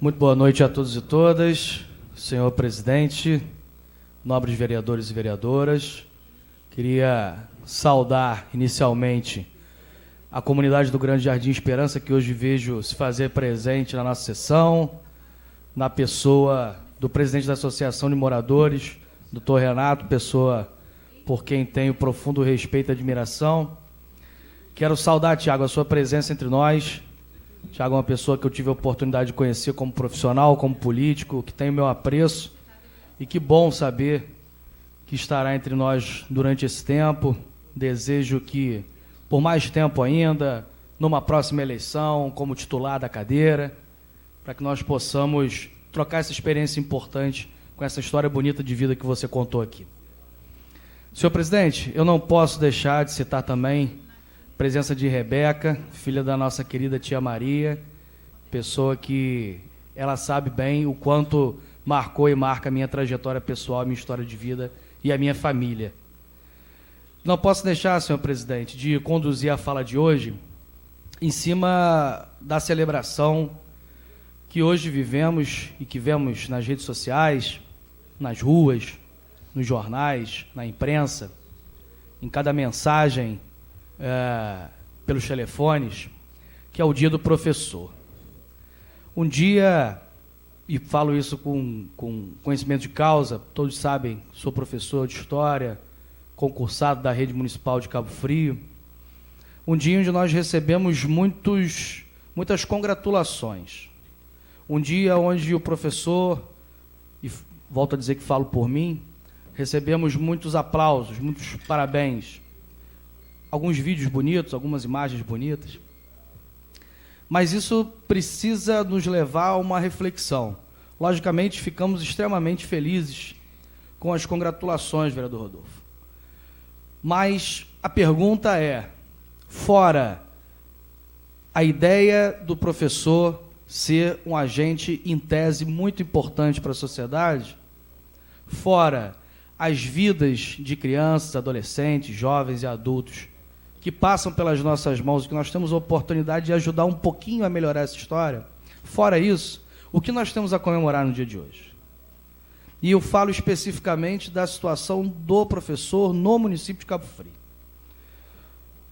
Muito boa noite a todos e todas, senhor presidente, nobres vereadores e vereadoras. Queria saudar inicialmente a comunidade do Grande Jardim Esperança, que hoje vejo se fazer presente na nossa sessão, na pessoa do presidente da Associação de Moradores, doutor Renato, pessoa por quem tenho profundo respeito e admiração. Quero saudar, Tiago, a sua presença entre nós. Tiago é uma pessoa que eu tive a oportunidade de conhecer como profissional, como político, que tem o meu apreço, e que bom saber que estará entre nós durante esse tempo. Desejo que, por mais tempo ainda, numa próxima eleição, como titular da cadeira, para que nós possamos trocar essa experiência importante com essa história bonita de vida que você contou aqui. Senhor presidente, eu não posso deixar de citar também a presença de Rebeca, filha da nossa querida tia Maria, pessoa que ela sabe bem o quanto marcou e marca a minha trajetória pessoal, a minha história de vida e a minha família. Não posso deixar, senhor presidente, de conduzir a fala de hoje em cima da celebração que hoje vivemos e que vemos nas redes sociais, nas ruas, nos jornais, na imprensa, em cada mensagem, pelos telefones, que é o Dia do Professor. Um dia, e falo isso com conhecimento de causa, todos sabem, sou professor de História, concursado da Rede Municipal de Cabo Frio, um dia onde nós recebemos muitas congratulações. Um dia onde o professor, e volto a dizer que falo por mim, recebemos muitos aplausos, muitos parabéns, alguns vídeos bonitos, algumas imagens bonitas. Mas isso precisa nos levar a uma reflexão. Logicamente, ficamos extremamente felizes com as congratulações, vereador Rodolfo. Mas a pergunta é, fora a ideia do professor ser um agente, em tese, muito importante para a sociedade, fora as vidas de crianças, adolescentes, jovens e adultos que passam pelas nossas mãos e que nós temos a oportunidade de ajudar um pouquinho a melhorar essa história, fora isso, o que nós temos a comemorar no dia de hoje? E eu falo especificamente da situação do professor no município de Cabo Frio.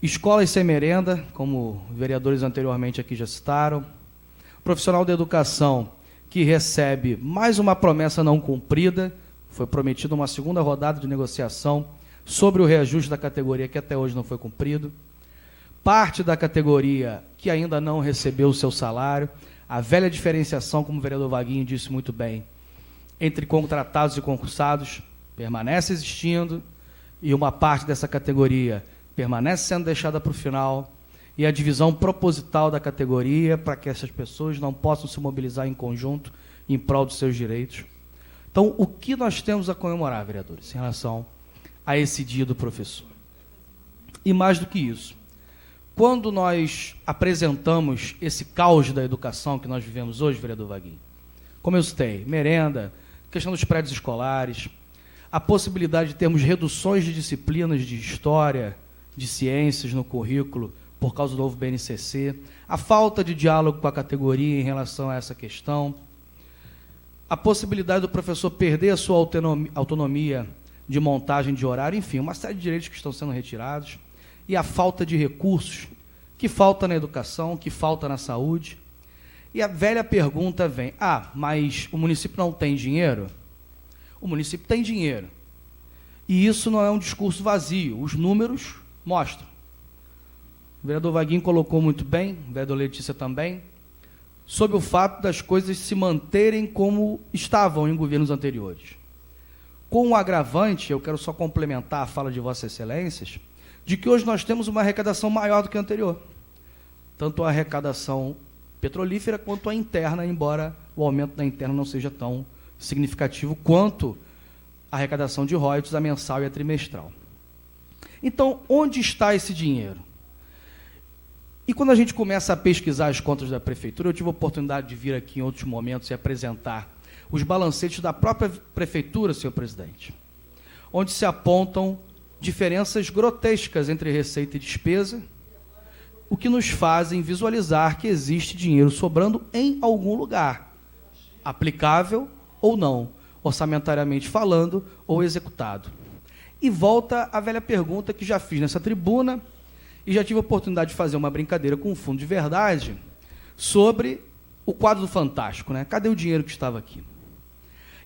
Escolas sem merenda, como vereadores anteriormente aqui já citaram, profissional da educação que recebe mais uma promessa não cumprida, foi prometida uma segunda rodada de negociação sobre o reajuste da categoria que até hoje não foi cumprido, parte da categoria que ainda não recebeu o seu salário, a velha diferenciação, como o vereador Vaguinho disse muito bem, entre contratados e concursados permanece existindo, e uma parte dessa categoria permanece sendo deixada para o final, e a divisão proposital da categoria para que essas pessoas não possam se mobilizar em conjunto em prol dos seus direitos. Então, o que nós temos a comemorar, vereadores, em relação a esse dia do professor? E mais do que isso, quando nós apresentamos esse caos da educação que nós vivemos hoje, vereador Vaguinho, como eu citei, merenda, questão dos prédios escolares, a possibilidade de termos reduções de disciplinas de história, de ciências no currículo, por causa do novo BNCC, a falta de diálogo com a categoria em relação a essa questão, a possibilidade do professor perder a sua autonomia de montagem de horário, enfim, uma série de direitos que estão sendo retirados, e a falta de recursos, que falta na educação, que falta na saúde. E a velha pergunta vem, mas o município não tem dinheiro? O município tem dinheiro. E isso não é um discurso vazio, os números mostram. O vereador Vaguinho colocou muito bem, o vereador Letícia também, sobre o fato das coisas se manterem como estavam em governos anteriores. Com o agravante, eu quero só complementar a fala de Vossas Excelências, de que hoje nós temos uma arrecadação maior do que a anterior. Tanto a arrecadação petrolífera quanto a interna, embora o aumento da interna não seja tão significativo quanto a arrecadação de royalties, a mensal e a trimestral. Então, onde está esse dinheiro? E quando a gente começa a pesquisar as contas da prefeitura, eu tive a oportunidade de vir aqui em outros momentos e apresentar os balancetes da própria prefeitura, senhor presidente, onde se apontam diferenças grotescas entre receita e despesa, o que nos fazem visualizar que existe dinheiro sobrando em algum lugar. aplicável ou não, orçamentariamente falando ou executado. E volta a velha pergunta que já fiz nessa tribuna e já tive a oportunidade de fazer uma brincadeira com o Fundo de Verdade sobre o quadro do Fantástico, né? Cadê o dinheiro que estava aqui?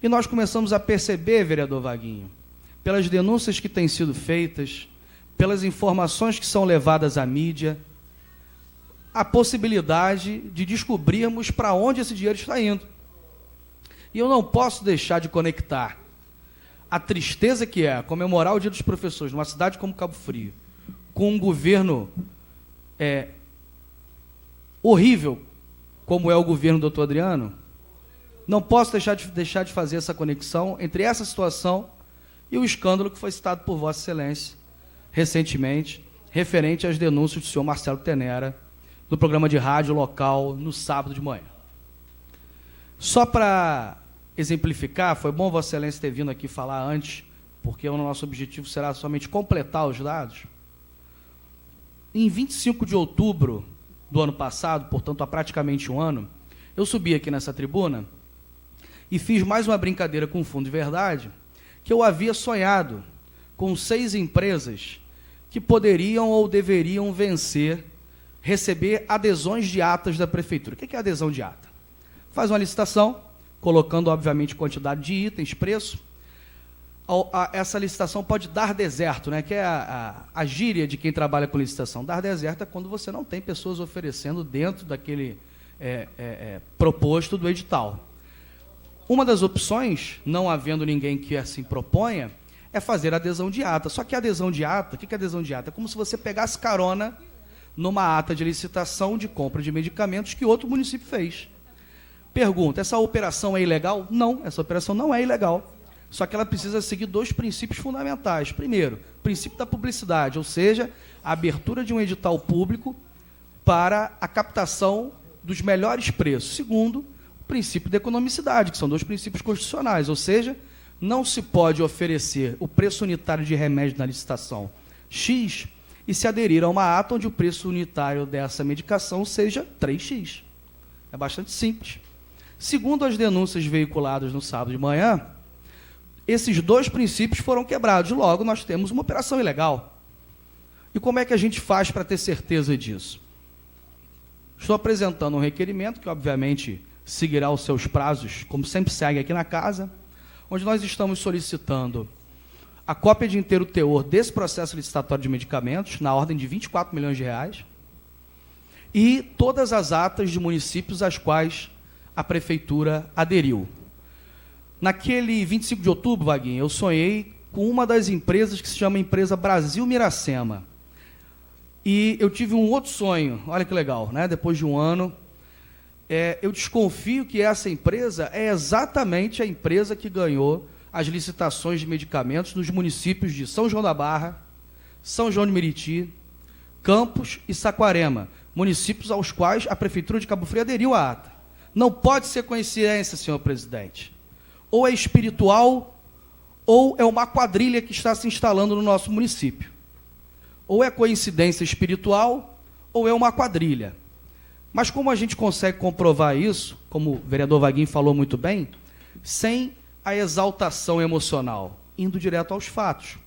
E nós começamos a perceber, vereador Vaguinho, pelas denúncias que têm sido feitas, pelas informações que são levadas à mídia, a possibilidade de descobrirmos para onde esse dinheiro está indo. E eu não posso deixar de conectar a tristeza que é comemorar o Dia dos Professores numa cidade como Cabo Frio, com um governo horrível, como é o governo do doutor Adriano. Não posso deixar de fazer essa conexão entre essa situação e o escândalo que foi citado por Vossa Excelência recentemente, referente às denúncias do senhor Marcelo Tenera, no programa de rádio local, no sábado de manhã. Só para exemplificar, foi bom Vossa Excelência ter vindo aqui falar antes, porque o nosso objetivo será somente completar os dados. Em 25 de outubro do ano passado, portanto há praticamente um ano, eu subi aqui nessa tribuna e fiz mais uma brincadeira com o Fundo de Verdade, que eu havia sonhado com 6 empresas que poderiam ou deveriam receber adesões de atas da Prefeitura. O que é adesão de ata? Faz uma licitação, colocando, obviamente, quantidade de itens, preço. Essa licitação pode dar deserto, né? Que é a gíria de quem trabalha com licitação. Dar deserto é quando você não tem pessoas oferecendo dentro daquele proposto do edital. Uma das opções, não havendo ninguém que assim proponha, é fazer adesão de ata. Só que a adesão de ata, o que é adesão de ata? É como se você pegasse carona numa ata de licitação de compra de medicamentos que outro município fez. Pergunta, essa operação é ilegal? Não, essa operação não é ilegal. Só que ela precisa seguir 2 princípios fundamentais. Primeiro, o princípio da publicidade, ou seja, a abertura de um edital público para a captação dos melhores preços. Segundo, o princípio da economicidade, que são 2 princípios constitucionais, ou seja, não se pode oferecer o preço unitário de remédio na licitação X e se aderir a uma ata onde o preço unitário dessa medicação seja 3x. É bastante simples. Segundo as denúncias veiculadas no sábado de manhã, esses 2 princípios foram quebrados. Logo, nós temos uma operação ilegal. E como é que a gente faz para ter certeza disso? Estou apresentando um requerimento que, obviamente, seguirá os seus prazos, como sempre segue aqui na casa, onde nós estamos solicitando a cópia de inteiro teor desse processo licitatório de medicamentos, na ordem de 24 milhões de reais, e todas as atas de municípios às quais a Prefeitura aderiu. Naquele 25 de outubro, Vaguinho, eu sonhei com uma das empresas que se chama Empresa Brasil Miracema. E eu tive um outro sonho, olha que legal, né? Depois de um ano, eu desconfio que essa empresa é exatamente a empresa que ganhou as licitações de medicamentos nos municípios de São João da Barra, São João de Meriti, Campos e Saquarema, municípios aos quais a Prefeitura de Cabo Frio aderiu à ata. Não pode ser coincidência, senhor presidente. Ou é espiritual, ou é uma quadrilha que está se instalando no nosso município. Ou é coincidência espiritual, ou é uma quadrilha. Mas como a gente consegue comprovar isso, como o vereador Vaguinho falou muito bem, sem a exaltação emocional, indo direto aos fatos.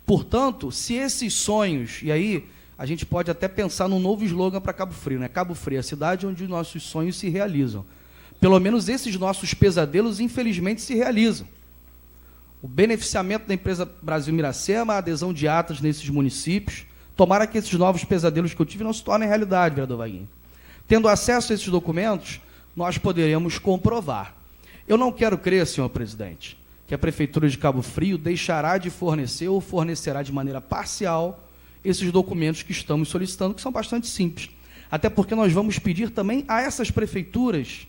Portanto, se esses sonhos, e aí a gente pode até pensar num novo slogan para Cabo Frio, né? Cabo Frio, a cidade onde nossos sonhos se realizam. Pelo menos esses nossos pesadelos, infelizmente, se realizam. O beneficiamento da empresa Brasil Miracema, a adesão de atas nesses municípios, tomara que esses novos pesadelos que eu tive não se tornem realidade, vereador Vaguinho. Tendo acesso a esses documentos, nós poderemos comprovar. Eu não quero crer, senhor presidente, que a Prefeitura de Cabo Frio deixará de fornecer ou fornecerá de maneira parcial esses documentos que estamos solicitando, que são bastante simples. Até porque nós vamos pedir também a essas prefeituras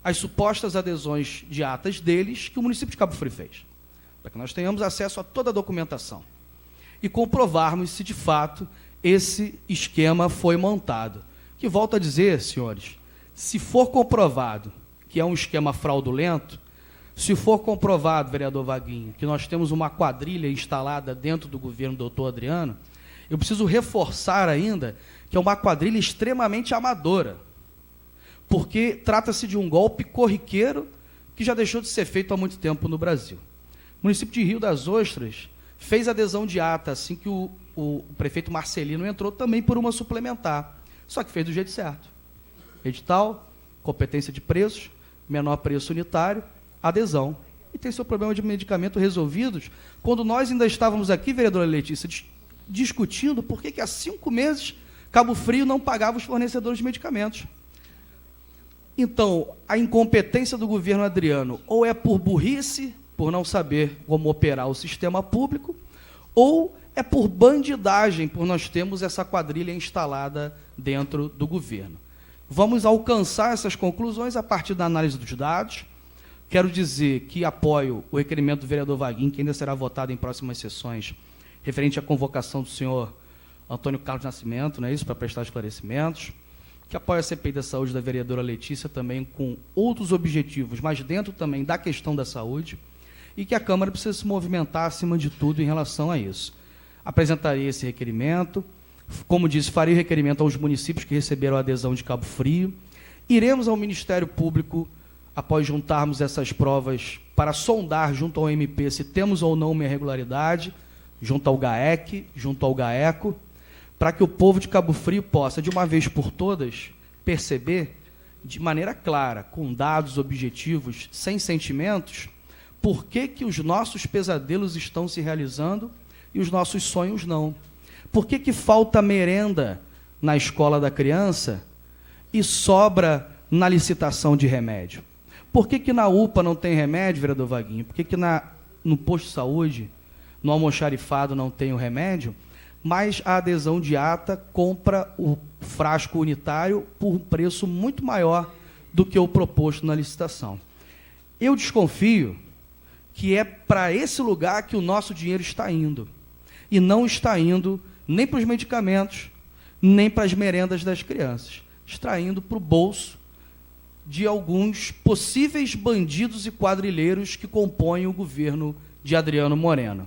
as supostas adesões de atas deles que o município de Cabo Frio fez, para que nós tenhamos acesso a toda a documentação e comprovarmos se, de fato, esse esquema foi montado. Que, volto a dizer, senhores, se for comprovado que é um esquema fraudulento, se for comprovado, vereador Vaguinho, que nós temos uma quadrilha instalada dentro do governo do doutor Adriano, eu preciso reforçar ainda que é uma quadrilha extremamente amadora. porque trata-se de um golpe corriqueiro que já deixou de ser feito há muito tempo no Brasil. O município de Rio das Ostras fez adesão de ata assim que o prefeito Marcelino entrou, também por uma suplementar, só que fez do jeito certo. Edital, competência de preços, menor preço unitário, adesão. E tem seu problema de medicamento resolvidos, quando nós ainda estávamos aqui, vereadora Letícia, discutindo por que há 5 meses Cabo Frio não pagava os fornecedores de medicamentos. Então, a incompetência do governo Adriano ou é por burrice, por não saber como operar o sistema público, ou é por bandidagem, por nós termos essa quadrilha instalada dentro do governo. Vamos alcançar essas conclusões a partir da análise dos dados. Quero dizer que apoio o requerimento do vereador Vaguinho, que ainda será votado em próximas sessões, referente à convocação do senhor Antônio Carlos Nascimento, não é isso, para prestar esclarecimentos. Que apoia a CPI da Saúde da vereadora Letícia também com outros objetivos, mas dentro também da questão da saúde, e que a Câmara precisa se movimentar acima de tudo em relação a isso. Apresentarei esse requerimento, como disse, farei requerimento aos municípios que receberam a adesão de Cabo Frio, iremos ao Ministério Público, após juntarmos essas provas, para sondar junto ao MP se temos ou não uma irregularidade, junto ao GAEC, junto ao GAECO, para que o povo de Cabo Frio possa, de uma vez por todas, perceber, de maneira clara, com dados objetivos, sem sentimentos, por que os nossos pesadelos estão se realizando e os nossos sonhos não. Por que falta merenda na escola da criança e sobra na licitação de remédio? Por que na UPA não tem remédio, vereador Vaguinho? Por que no posto de saúde, no almoxarifado, não tem o remédio? Mas a adesão de ata compra o frasco unitário por um preço muito maior do que o proposto na licitação. Eu desconfio que é para esse lugar que o nosso dinheiro está indo, e não está indo nem para os medicamentos, nem para as merendas das crianças. Está indo para o bolso de alguns possíveis bandidos e quadrilheiros que compõem o governo de Adriano Moreno.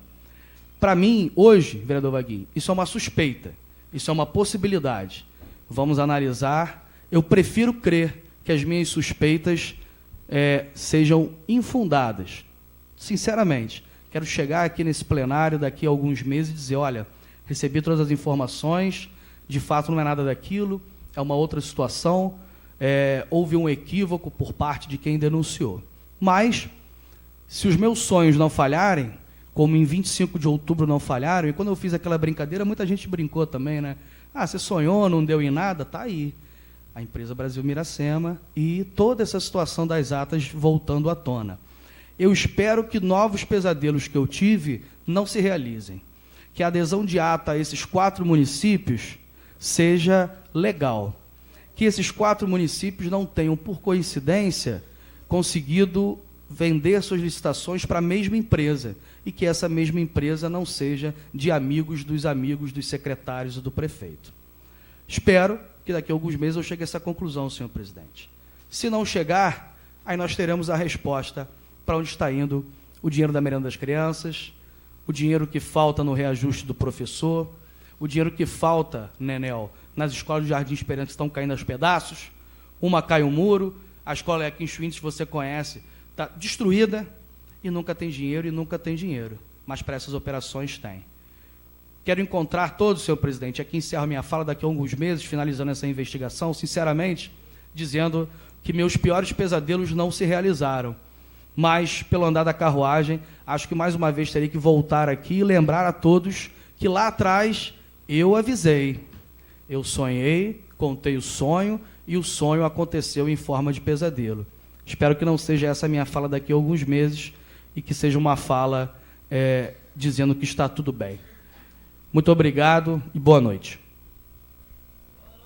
Para mim, hoje, vereador Vaguinho, isso é uma suspeita, isso é uma possibilidade. Vamos analisar. Eu prefiro crer que as minhas suspeitas sejam infundadas. Sinceramente, quero chegar aqui nesse plenário daqui a alguns meses e dizer, olha, recebi todas as informações, de fato não é nada daquilo, é uma outra situação, houve um equívoco por parte de quem denunciou. Mas, se os meus sonhos não falharem, como em 25 de outubro não falharam, e quando eu fiz aquela brincadeira, muita gente brincou também, né? Ah, você sonhou, não deu em nada? Tá aí. A empresa Brasil Miracema e toda essa situação das atas voltando à tona. Eu espero que novos pesadelos que eu tive não se realizem. Que a adesão de ata a esses 4 municípios seja legal. Que esses 4 municípios não tenham, por coincidência, conseguido vender suas licitações para a mesma empresa, e que essa mesma empresa não seja de amigos dos secretários e do prefeito. Espero que daqui a alguns meses eu chegue a essa conclusão, senhor presidente. Se não chegar, aí nós teremos a resposta para onde está indo o dinheiro da merenda das crianças, o dinheiro que falta no reajuste do professor, o dinheiro que falta, Nenel, nas escolas de Jardim Esperança que estão caindo aos pedaços, uma cai um muro, a escola aqui em Schwintz, você conhece, está destruída, e nunca tem dinheiro, mas para essas operações tem. Quero encontrar todos, senhor presidente, aqui encerro minha fala daqui a alguns meses, finalizando essa investigação, sinceramente, dizendo que meus piores pesadelos não se realizaram, mas, pelo andar da carruagem, acho que mais uma vez terei que voltar aqui e lembrar a todos que lá atrás eu avisei, eu sonhei, contei o sonho, e o sonho aconteceu em forma de pesadelo. Espero que não seja essa a minha fala daqui a alguns meses, e que seja uma fala dizendo que está tudo bem. Muito obrigado e boa noite.